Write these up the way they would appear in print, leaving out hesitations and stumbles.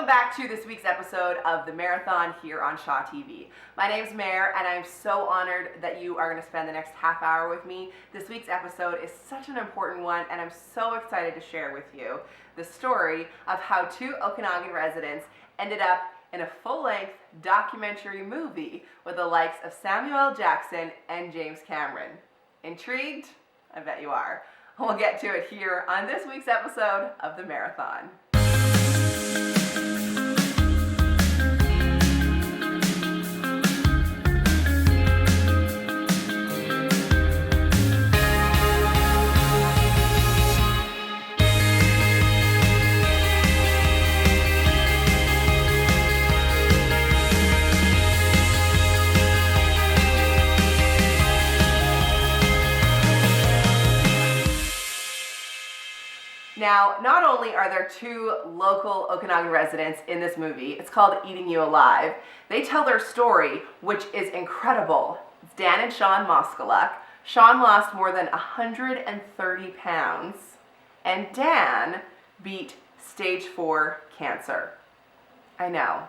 Welcome back to this week's episode of the Marathon here on Shaw TV. My name's Mare, and I'm so honored that you are going to spend the next half hour with me. This week's episode is such an important one, and I'm so excited to share with you the story of how two Okanagan residents ended up in a full-length documentary movie with the likes of Samuel L. Jackson and James Cameron. Intrigued? I bet you are. We'll get to it here on this week's episode of the Marathon. Now, not only are there two local Okanagan residents in this movie, it's called Eating You Alive. They tell their story, which is incredible. It's Dan and Sean Moskaluk. Sean lost more than 130 pounds, and Dan beat stage 4 cancer. I know.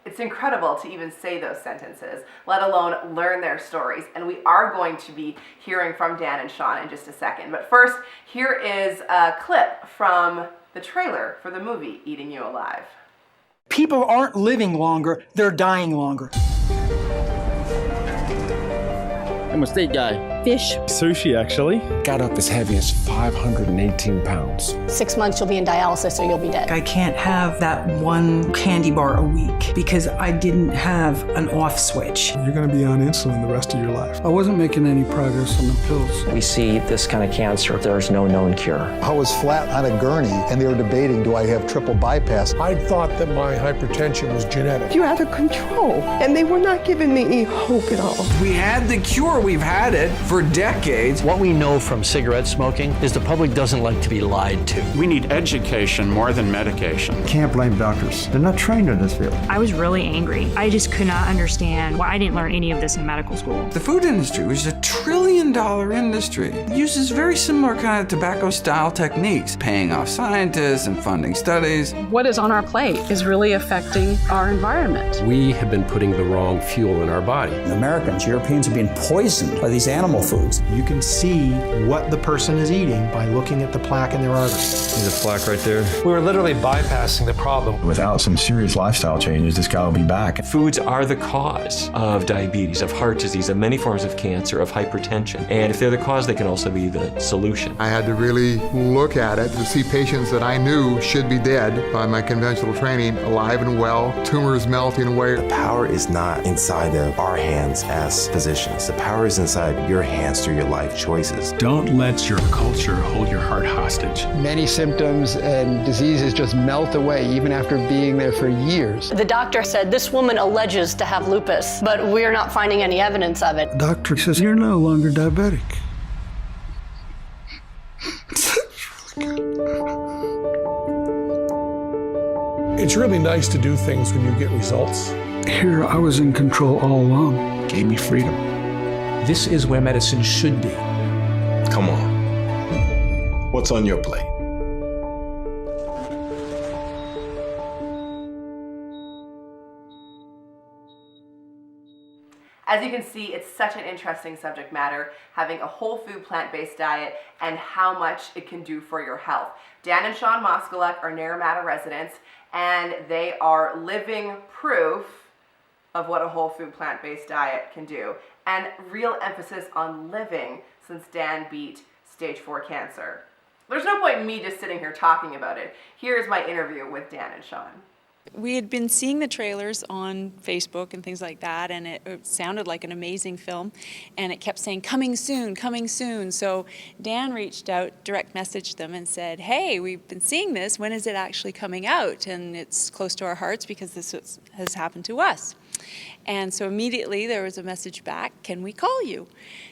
It's incredible to even say those sentences, let alone learn their stories. And we are going to be hearing from Dan and Sean in just a second. But first, here is a clip from the trailer for the movie Eating You Alive. People aren't living longer, they're dying longer. I'm a steak guy. Fish. Sushi, actually. Got up as heavy as 518 pounds. 6 months you'll be in dialysis or you'll be dead. I can't have that one candy bar a week because I didn't have an off switch. You're going to be on insulin the rest of your life. I wasn't making any progress on the pills. We see this kind of cancer, there's no known cure. I was flat on a gurney and they were debating, do I have triple bypass? I thought that my hypertension was genetic. You're out of control, and they were not giving me any hope at all. We had the cure, we've had it for decades. What we know from cigarette smoking is the public doesn't like to be lied to. We need education more than medication. Can't blame doctors. They're not trained in this field. I was really angry. I just could not understand why I didn't learn any of this in medical school. The food industry, which is a $1 trillion industry, uses very similar kind of tobacco-style techniques, paying off scientists and funding studies. What is on our plate is really affecting our environment. We have been putting the wrong fuel in our body. Americans, Europeans are being poisoned by these animal foods. You can see what the person is eating by looking at the plaque in their artery. There's a plaque right there. We were literally bypassing the problem. Without some serious lifestyle changes, this guy will be back. Foods are the cause of diabetes, of heart disease, of many forms of cancer, of hypertension. And if they're the cause, they can also be the solution. I had to really look at it to see patients that I knew should be dead by my conventional training, alive and well, tumors melting away. The power is not inside of our hands as physicians. The power is inside your hands through your life choices. Don't let your culture hold your heart hostage. Many symptoms and diseases just melt away even after being there for years. The doctor said this woman alleges to have lupus, but we're not finding any evidence of it. The doctor says you're no longer diabetic. It's really nice to do things when you get results. Here, I was in control all along. Gave me freedom. This is where medicine should be. Come on. What's on your plate? As you can see, it's such an interesting subject matter, having a whole food plant-based diet and how much it can do for your health. Dan and Sean Moskaluk are Mare residents, and they are living proof of what a whole food plant-based diet can do, and real emphasis on living since Dan beat stage 4 cancer. There's no point in me just sitting here talking about it. Here's my interview with Dan and Sean. We had been seeing the trailers on Facebook and things like that, and it sounded like an amazing film, and it kept saying, coming soon, coming soon. So Dan reached out, direct messaged them and said, hey, we've been seeing this, when is it actually coming out? And it's close to our hearts because this has happened to us. And so immediately there was a message back, can we call you?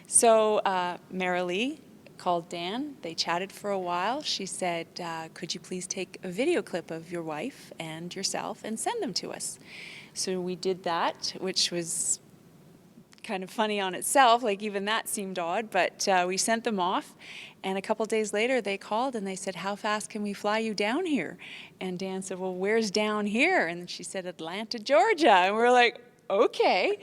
So Mare called Dan. They chatted for a while. She said, could you please take a video clip of your wife and yourself and send them to us? So we did that, which was kind of funny on itself, like even that seemed odd, but we sent them off, and a couple days later they called and they said, how fast can we fly you down here? And Dan said, well, where's down here? And she said, Atlanta, Georgia. And we're like, okay.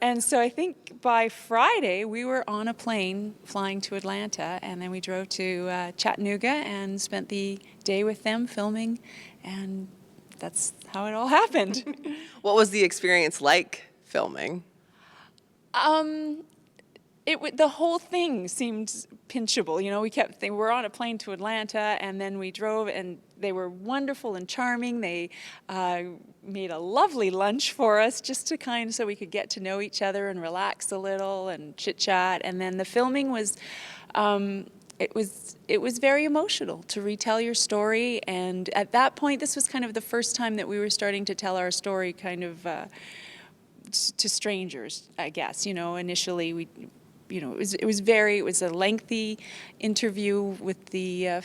And so I think by Friday we were on a plane flying to Atlanta, and then we drove to Chattanooga and spent the day with them filming, and that's how it all happened. What was the experience like filming? The whole thing seemed pinchable. You know, we were on a plane to Atlanta, and then we drove, and they were wonderful and charming. They made a lovely lunch for us just to so we could get to know each other and relax a little and chit chat. And then the filming was, it was very emotional to retell your story. And at that point, this was kind of the first time that we were starting to tell our story kind of to strangers, I guess. You know, initially it was a lengthy interview with the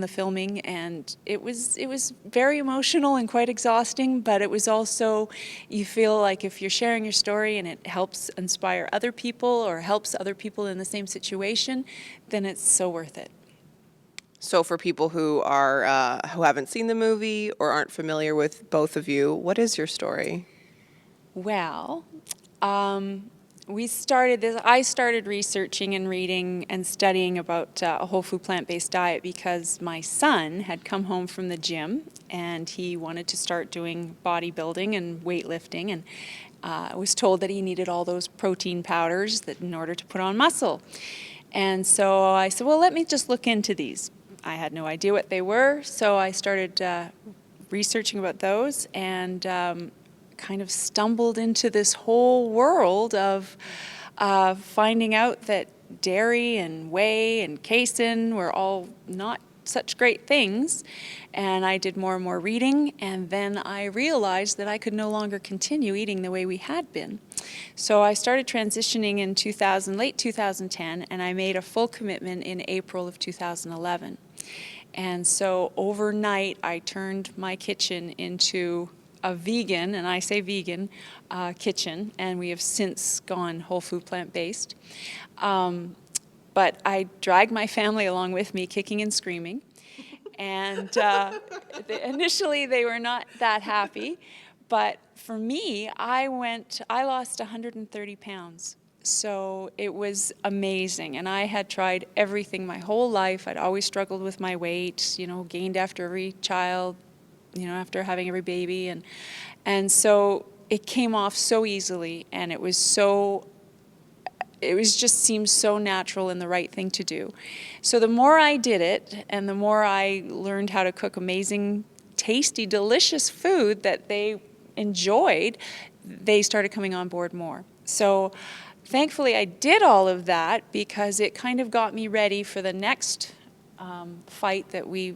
filming, and it was very emotional and quite exhausting. But it was also, you feel like if you're sharing your story and it helps inspire other people or helps other people in the same situation, then it's so worth it. So for people who haven't seen the movie or aren't familiar with both of you, what is your story? Well, we started this. I started researching and reading and studying about a whole food plant-based diet because my son had come home from the gym and he wanted to start doing bodybuilding and weightlifting, and I was told that he needed all those protein powders in order to put on muscle. And so I said, well, let me just look into these. I had no idea what they were, so I started researching about those, and kind of stumbled into this whole world of finding out that dairy and whey and casein were all not such great things. And I did more and more reading, and then I realized that I could no longer continue eating the way we had been. So I started transitioning in late 2010, and I made a full commitment in April of 2011. And so overnight I turned my kitchen into a vegan, and I say vegan, kitchen, and we have since gone whole food plant-based. But I dragged my family along with me, kicking and screaming. And initially they were not that happy, but for me, I lost 130 pounds. So it was amazing, and I had tried everything my whole life. I'd always struggled with my weight, gained after every child, after having every baby, and so it came off so easily, and it just seemed so natural and the right thing to do. So the more I did it, and the more I learned how to cook amazing, tasty, delicious food that they enjoyed, they started coming on board more. So thankfully I did all of that because it kind of got me ready for the next fight that we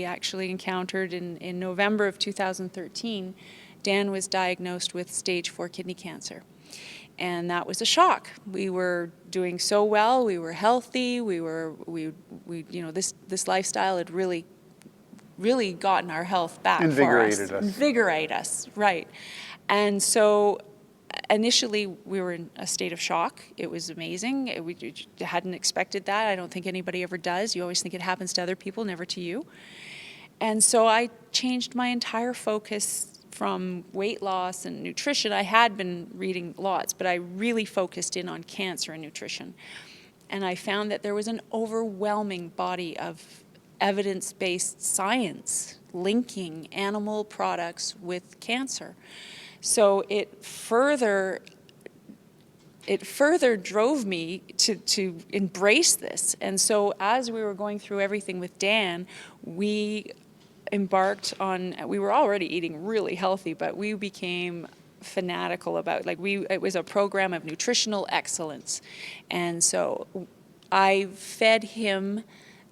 actually encountered in November of 2013. Dan was diagnosed with stage 4 kidney cancer. And that was a shock. We were doing so well, we were healthy, this lifestyle had really gotten our health back Invigorated us. Invigorate us, right. And so initially we were in a state of shock. It was amazing. We hadn't expected that. I don't think anybody ever does. You always think it happens to other people, never to you. And so I changed my entire focus from weight loss and nutrition. I had been reading lots, but I really focused in on cancer and nutrition. And I found that there was an overwhelming body of evidence-based science linking animal products with cancer. So it further drove me to embrace this. And so as we were going through everything with Dan, we embarked on, we were already eating really healthy, but we became fanatical about, it was a program of nutritional excellence. And so I fed him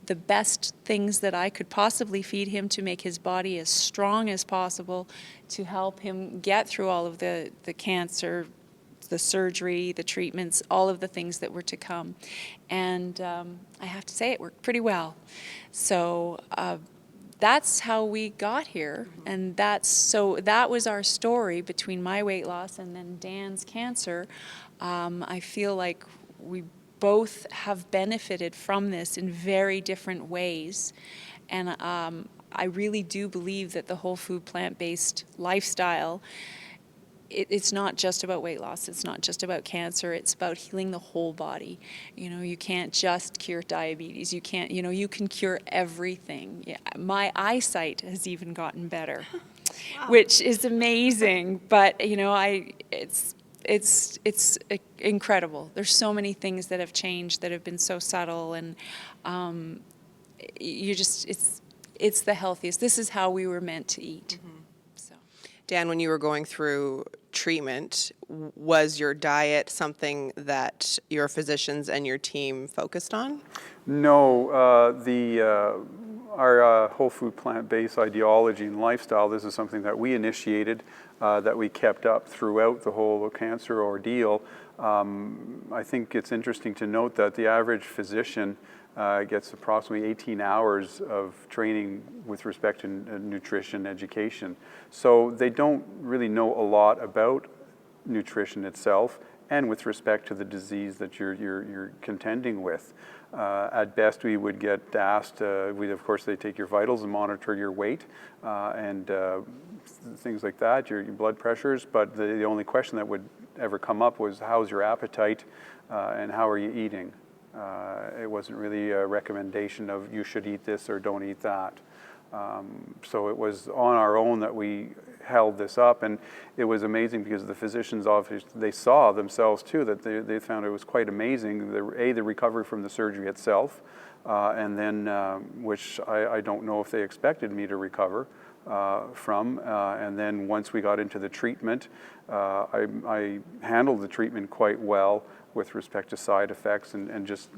the best things that I could possibly feed him to make his body as strong as possible, to help him get through all of the cancer, the surgery, the treatments, all of the things that were to come. And I have to say it worked pretty well. So that's how we got here, and that was our story between my weight loss and then Dan's cancer. I feel like we both have benefited from this in very different ways, and I really do believe that the whole food plant-based lifestyle, it's not just about weight loss, it's not just about cancer, it's about healing the whole body. You can't just cure diabetes, you can't, you can cure everything. Yeah, my eyesight has even gotten better, wow. Which is amazing, but it's incredible. There's so many things that have changed that have been so subtle, and it's the healthiest. This is how we were meant to eat. Mm-hmm. Dan, when you were going through treatment, was your diet something that your physicians and your team focused on? No, our whole food plant-based ideology and lifestyle, this is something that we initiated, that we kept up throughout the whole cancer ordeal. I think it's interesting to note that the average physician gets approximately 18 hours of training with respect to nutrition education. So they don't really know a lot about nutrition itself and with respect to the disease that you're contending with. At best, we would get asked, of course, they take your vitals and monitor your weight and things like that, your blood pressures, but the only question that would ever come up was, how's your appetite and how are you eating? It wasn't really a recommendation of you should eat this or don't eat that. So it was on our own that we held this up, and it was amazing because the physicians' office, they saw themselves too that they found it was quite amazing, the recovery from the surgery itself, and then which I don't know if they expected me to recover from, and then once we got into the treatment, I handled the treatment quite well with respect to side effects and just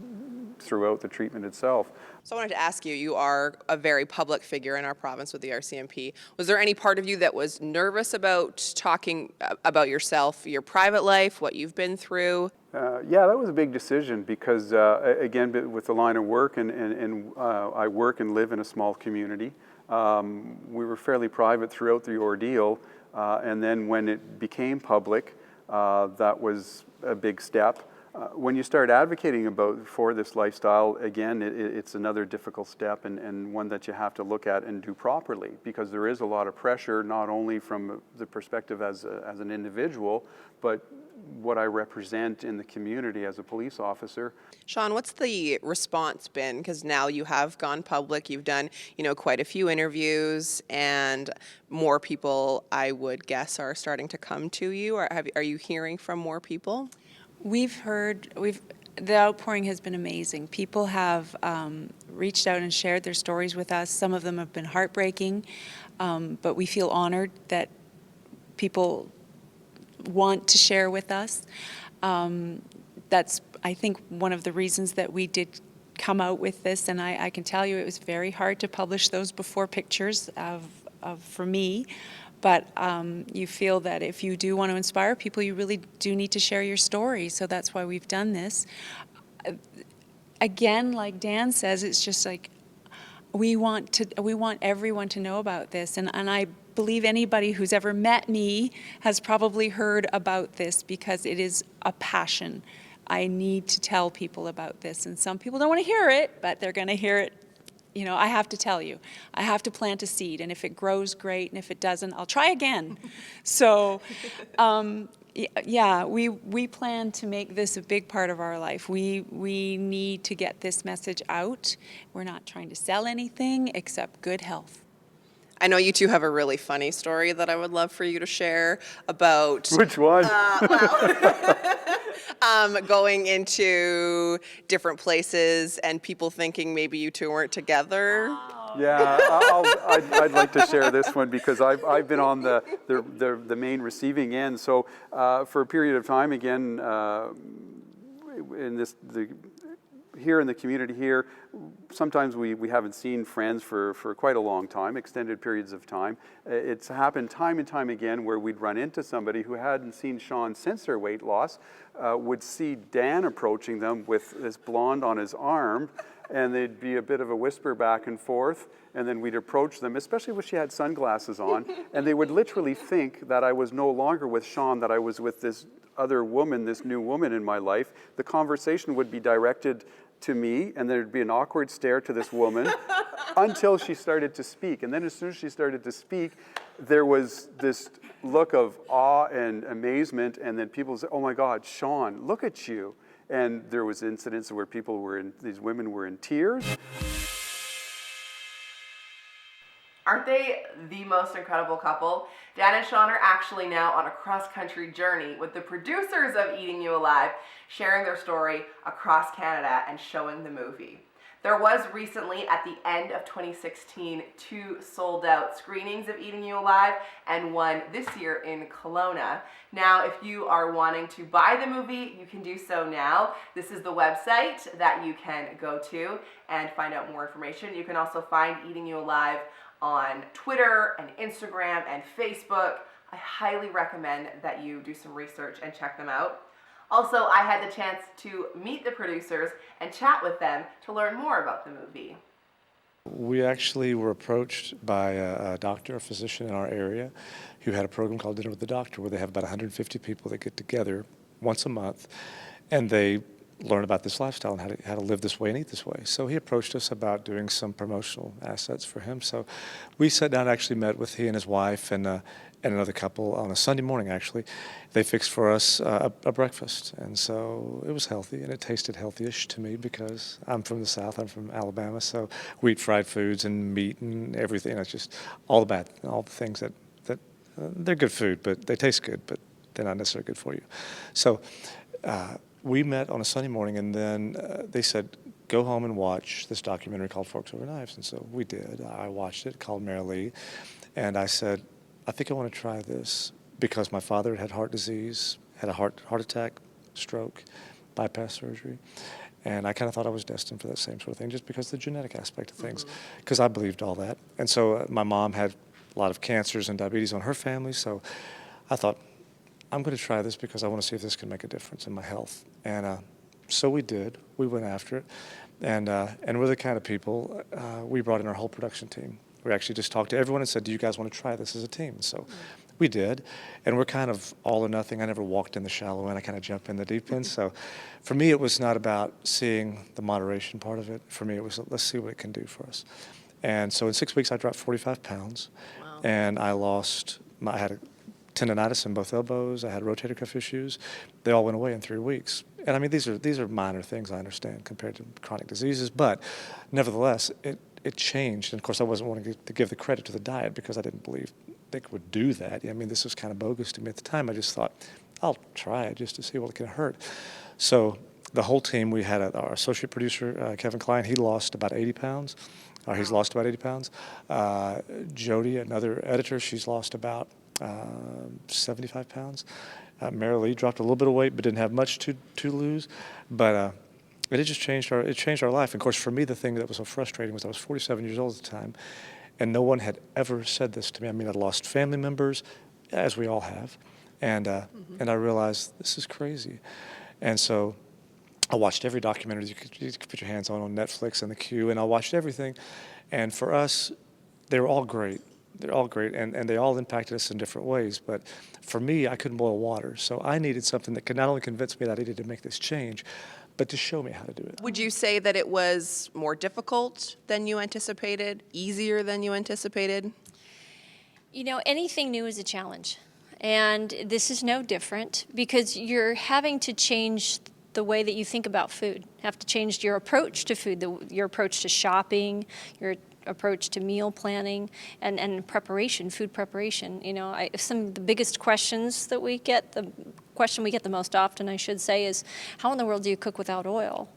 throughout the treatment itself. So I wanted to ask you, you are a very public figure in our province with the RCMP. Was there any part of you that was nervous about talking about yourself, your private life, what you've been through? Yeah, that was a big decision because, again, with the line of work, and I work and live in a small community, we were fairly private throughout the ordeal, and then when it became public, that was a big step. When you start advocating for this lifestyle, again, it's another difficult step and one that you have to look at and do properly, because there is a lot of pressure, not only from the perspective as an individual, but what I represent in the community as a police officer. Sean, what's the response been? Because now you have gone public, you've done, quite a few interviews, and more people, I would guess, are starting to come to you. Are you hearing from more people? The outpouring has been amazing. People have reached out and shared their stories with us. Some of them have been heartbreaking, but we feel honored that people want to share with us. That's, I think, one of the reasons that we did come out with this, and I can tell you it was very hard to publish those before pictures for me. But you feel that if you do want to inspire people, you really do need to share your story. So that's why we've done this. Again, like Dan says, it's just like we want everyone to know about this. And I believe anybody who's ever met me has probably heard about this, because it is a passion. I need to tell people about this. And some people don't want to hear it, but they're going to hear it. I have to tell you, I have to plant a seed, and if it grows, great, and if it doesn't, I'll try again. So, yeah, we plan to make this a big part of our life. We need to get this message out. We're not trying to sell anything except good health. I know you two have a really funny story that I would love for you to share about. Which one? Going into different places and people thinking maybe you two weren't together. Yeah, I'd like to share this one because I've been on the main receiving end. So for a period of time, again, here in the community here, sometimes we haven't seen friends for quite a long time, extended periods of time. It's happened time and time again where we'd run into somebody who hadn't seen Sean since their weight loss, would see Dan approaching them with this blonde on his arm, and there'd be a bit of a whisper back and forth, and then we'd approach them, especially when she had sunglasses on, and they would literally think that I was no longer with Sean, that I was with this other woman, this new woman in my life. The conversation would be directed to me, and there'd be an awkward stare to this woman until she started to speak. And then as soon as she started to speak, there was this look of awe and amazement, and then people said, "Oh my God, Sean, look at you." And there was incidents where these women were in tears. Aren't they the most incredible couple? Dan and Sean are actually now on a cross-country journey with the producers of Eating You Alive, sharing their story across Canada and showing the movie. There was recently, at the end of 2016, 2 sold-out screenings of Eating You Alive and one this year in Kelowna. Now, if you are wanting to buy the movie, you can do so now. This is the website that you can go to and find out more information. You can also find Eating You Alive on Twitter and Instagram and Facebook. I highly recommend that you do some research and check them out. Also, I had the chance to meet the producers and chat with them to learn more about the movie. We actually were approached by a doctor, a physician in our area, who had a program called Dinner with the Doctor, where they have about 150 people that get together once a month, and they learn about this lifestyle and how to live this way and eat this way. So he approached us about doing some promotional assets for him. So we sat down and actually met with he and his wife and another couple on a Sunday morning, actually. They fixed for us a breakfast. And so it was healthy, and it tasted healthy-ish to me because I'm from the South, I'm from Alabama, so we eat fried foods and meat and everything. It's just all the things that they're good food, but they taste good, but they're not necessarily good for you. So we met on a Sunday morning, and then they said, go home and watch this documentary called Forks Over Knives. And so we did. I watched it, called Mare, and I said, I think I want to try this because my father had heart disease, had a heart attack, stroke, bypass surgery, and I kind of thought I was destined for that same sort of thing just because of the genetic aspect of things, because I believed all that. And so my mom had a lot of cancers and diabetes on her family, so I thought, I'm going to try this because I want to see if this can make a difference in my health. And so we did. We went after it. And we're the kind of people, we brought in our whole production team. We actually just talked to everyone and said, do you guys want to try this as a team? So we did. And we're kind of all or nothing. I never walked in the shallow end. I kind of jump in the deep end. So for me, it was not about seeing the moderation part of it. For me, it was, let's see what it can do for us. And so in 6 weeks, I dropped 45 pounds. Wow. And I had a tendonitis in both elbows. I had rotator cuff issues. They all went away in 3 weeks. And I mean, these are minor things, I understand, compared to chronic diseases. But nevertheless, it changed. And of course, I wasn't wanting to give the credit to the diet because I didn't believe they would do that. I mean, this was kind of bogus to me at the time. I just thought, I'll try it just to see what it can hurt. So the whole team, we had our associate producer, Kevin Klein, he lost about 80 pounds. He's lost about 80 pounds. Jody, another editor, she's lost about 75 pounds. Mare dropped a little bit of weight, but didn't have much to lose. But it just changed our life. And of course, for me, the thing that was so frustrating was I was 47 years old at the time, and no one had ever said this to me. I mean, I'd lost family members, as we all have, and I realized this is crazy. And so I watched every documentary you could put your hands on Netflix and the Q, and I watched everything. And for us, they were all great. They're all great, and they all impacted us in different ways. But for me, I couldn't boil water. So I needed something that could not only convince me that I needed to make this change, but to show me how to do it. Would you say that it was more difficult than you anticipated, easier than you anticipated? You know, anything new is a challenge. And this is no different because you're having to change the way that you think about food. You have to change your approach to food, your approach to shopping, your approach to meal planning and preparation, food preparation. You know, some of the biggest questions that we get, the question we get the most often, I should say, is how in the world do you cook without oil?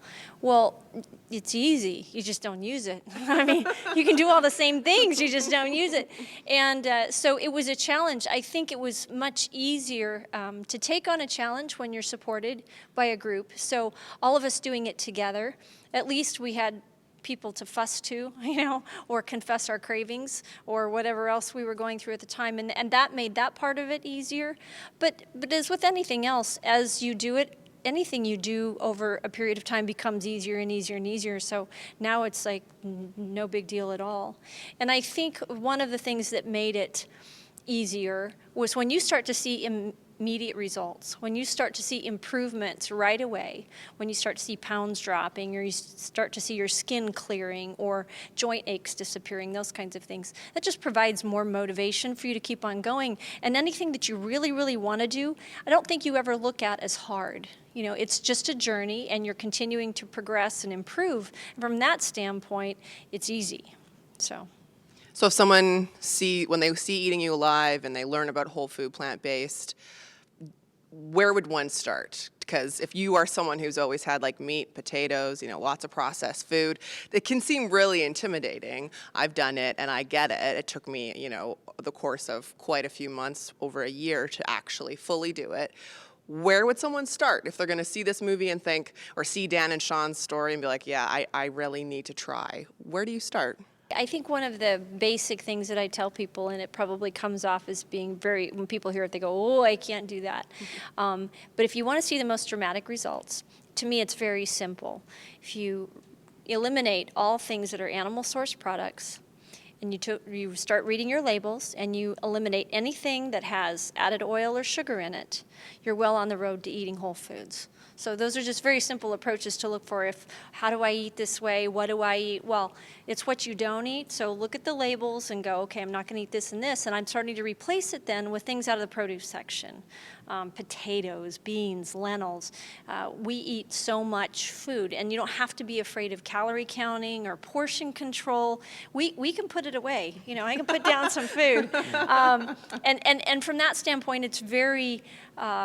Well, it's easy. You just don't use it. I mean, you can do all the same things, you just don't use it. And so it was a challenge. I think it was much easier to take on a challenge when you're supported by a group. So all of us doing it together, at least we had people to fuss to, you know, or confess our cravings or whatever else we were going through at the time. And that made that part of it easier. But as with anything else, as you do it, anything you do over a period of time becomes easier and easier and easier. So now it's like no big deal at all. And I think one of the things that made it easier was when you start to see immediate results, when you start to see improvements right away, when you start to see pounds dropping, or you start to see your skin clearing or joint aches disappearing, those kinds of things. That just provides more motivation for you to keep on going. And anything that you really, really want to do, I don't think you ever look at as hard. You know, it's just a journey, and you're continuing to progress and improve. And from that standpoint, it's easy. So if someone when they see Eating You Alive and they learn about whole food, plant-based, where would one start? Because if you are someone who's always had like meat, potatoes, lots of processed food, it can seem really intimidating. I've done it and I get it. It took me, the course of quite a few months, over a year, to actually fully do it. Where would someone start if they're going to see this movie and think, or see Dan and Sean's story and be like, yeah, I really need to try? Where do you start? I think one of the basic things that I tell people, and it probably comes off as being when people hear it, they go, oh, I can't do that. But if you want to see the most dramatic results, to me it's very simple. If you eliminate all things that are animal source products, and you start reading your labels, and you eliminate anything that has added oil or sugar in it, you're well on the road to eating whole foods. So those are just very simple approaches to look for how do I eat this way? What do I eat? Well, it's what you don't eat. So look at the labels and go, okay, I'm not going to eat this and this. And I'm starting to replace it then with things out of the produce section. Potatoes, beans, lentils. We eat so much food, and you don't have to be afraid of calorie counting or portion control. We can put it away. I can put down some food. And from that standpoint, it's very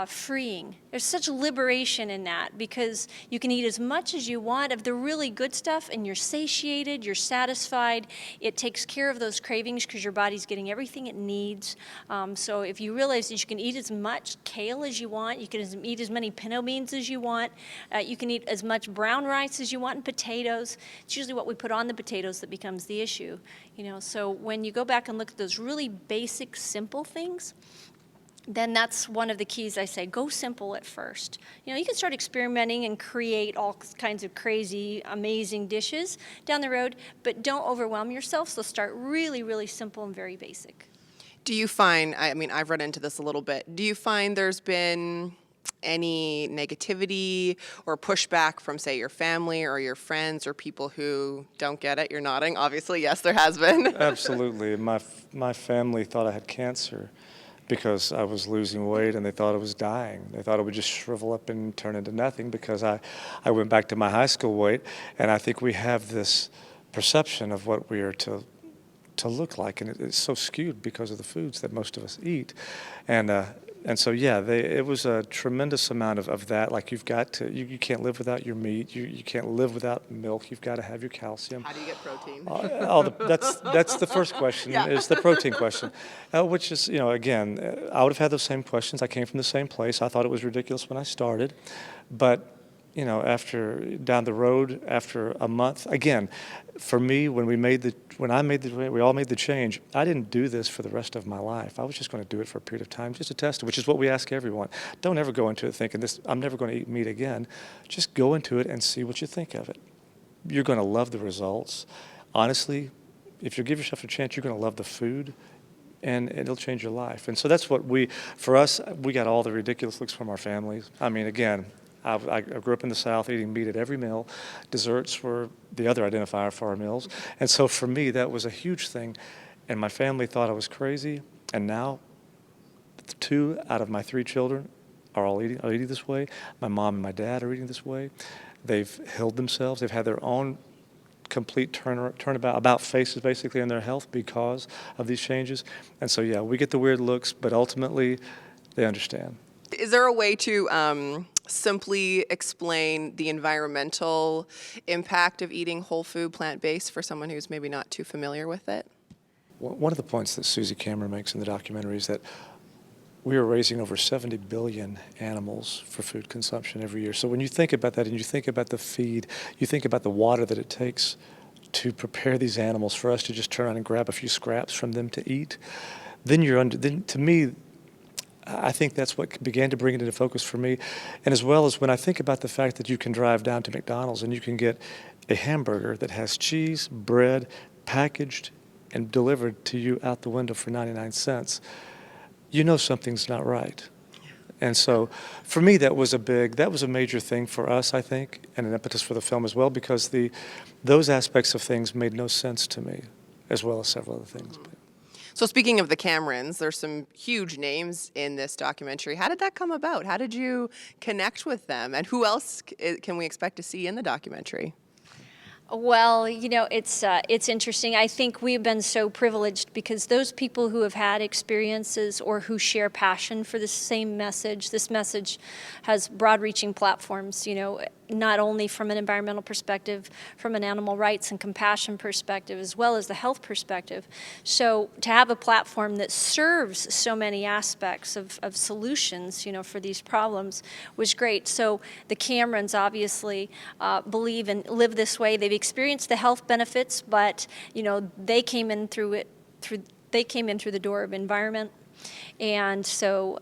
freeing. There's such liberation in that, because you can eat as much as you want of the really good stuff, and you're satiated, you're satisfied. It takes care of those cravings because your body's getting everything it needs. So if you realize that you can eat as much kale as you want, you can eat as many pinto beans as you want, you can eat as much brown rice as you want, and potatoes. It's usually what we put on the potatoes that becomes the issue. So when you go back and look at those really basic, simple things, then that's one of the keys. I say, go simple at first. You can start experimenting and create all kinds of crazy, amazing dishes down the road, but don't overwhelm yourself. So start really, really simple and very basic. Do you find, I've run into this a little bit, do you find there's been any negativity or pushback from, say, your family or your friends or people who don't get it? You're nodding. Obviously, yes, there has been. Absolutely. My family thought I had cancer because I was losing weight, and they thought I was dying. They thought it would just shrivel up and turn into nothing because I went back to my high school weight, and I think we have this perception of what we are to look like, and it's so skewed because of the foods that most of us eat. And so, yeah, it was a tremendous amount of that. Like, you've got to, you can't live without your meat. You can't live without milk. You've got to have your calcium. How do you get protein? That's the first question, is the protein question, which is, again, I would have had those same questions. I came from the same place. I thought it was ridiculous when I started. But, down the road, after a month, again, for me, we all made the change, I didn't do this for the rest of my life. I was just going to do it for a period of time just to test it, which is what we ask everyone. Don't ever go into it thinking, I'm never going to eat meat again. Just go into it and see what you think of it. You're going to love the results. Honestly, if you give yourself a chance, you're going to love the food, and it'll change your life. And so that's what for us, we got all the ridiculous looks from our families. Again, I grew up in the South eating meat at every meal. Desserts were the other identifier for our meals. And so for me, that was a huge thing. And my family thought I was crazy. And now 2 out of my 3 children are eating this way. My mom and my dad are eating this way. They've healed themselves. They've had their own complete turnabout faces basically in their health because of these changes. And so, yeah, we get the weird looks, but ultimately they understand. Is there a way to simply explain the environmental impact of eating whole food, plant-based, for someone who's maybe not too familiar with it? One of the points that Susie Cameron makes in the documentary is that we are raising over 70 billion animals for food consumption every year. So when you think about that, and you think about the feed, you think about the water that it takes to prepare these animals for us to just turn around and grab a few scraps from them to eat, then to me, I think that's what began to bring it into focus for me. And as well as when I think about the fact that you can drive down to McDonald's and you can get a hamburger that has cheese, bread, packaged, and delivered to you out the window for 99 cents, you know something's not right. And so for me, that was a major thing for us, I think, and an impetus for the film as well, because those aspects of things made no sense to me, as well as several other things. So speaking of the Camerons, there's some huge names in this documentary. How did that come about? How did you connect with them? And who else can we expect to see in the documentary? Well, it's interesting. I think we've been so privileged because those people who have had experiences or who share passion for the same message, this message has broad-reaching platforms, not only from an environmental perspective, from an animal rights and compassion perspective, as well as the health perspective. So to have a platform that serves so many aspects of solutions, for these problems was great. So the Camerons obviously believe and live this way. They've experienced the health benefits, but they came in through the door of environment, and so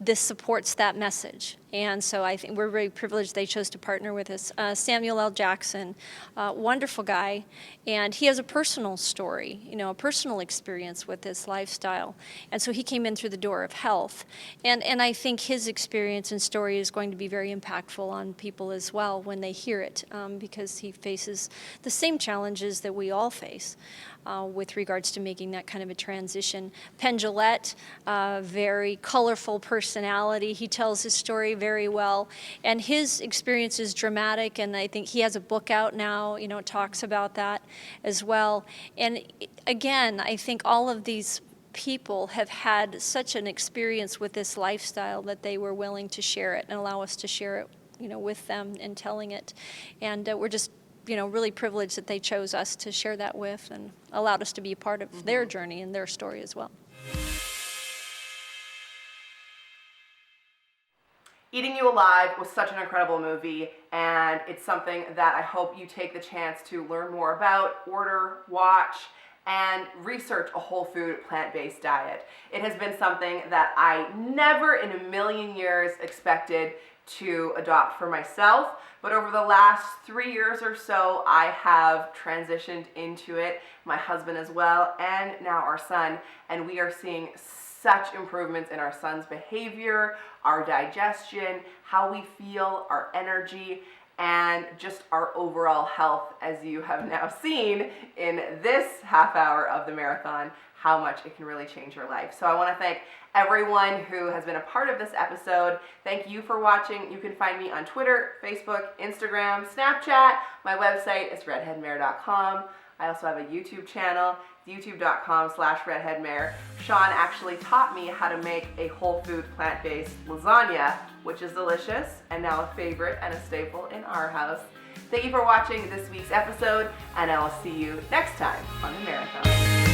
this supports that message. And so I think we're very privileged they chose to partner with us. Samuel L. Jackson, wonderful guy, and he has a personal story, a personal experience with this lifestyle. And so he came in through the door of health. And I think his experience and story is going to be very impactful on people as well when they hear it, because he faces the same challenges that we all face with regards to making that kind of a transition. Penn Jillette, very colorful personality. He tells his story very well, and his experience is dramatic, and I think he has a book out now, talks about that as well. And again, I think all of these people have had such an experience with this lifestyle that they were willing to share it and allow us to share it, with them and telling it. And we're just really privileged that they chose us to share that with and allowed us to be a part of their journey and their story as well. Eating You Alive was such an incredible movie, and it's something that I hope you take the chance to learn more about, order, watch, and research a whole food, plant-based diet. It has been something that I never in a million years expected to adopt for myself, but over the last 3 years or so, I have transitioned into it, my husband as well, and now our son, and we are seeing such improvements in our son's behavior, our digestion, how we feel, our energy, and just our overall health, as you have now seen in this half hour of the marathon, how much it can really change your life. So I want to thank everyone who has been a part of this episode. Thank you for watching. You can find me on Twitter, Facebook, Instagram, Snapchat. My website is redheadmare.com. I also have a YouTube channel, youtube.com/redheadmare. Sean actually taught me how to make a whole food plant-based lasagna, which is delicious and now a favorite and a staple in our house. Thank you for watching this week's episode, and I will see you next time on the Marathon.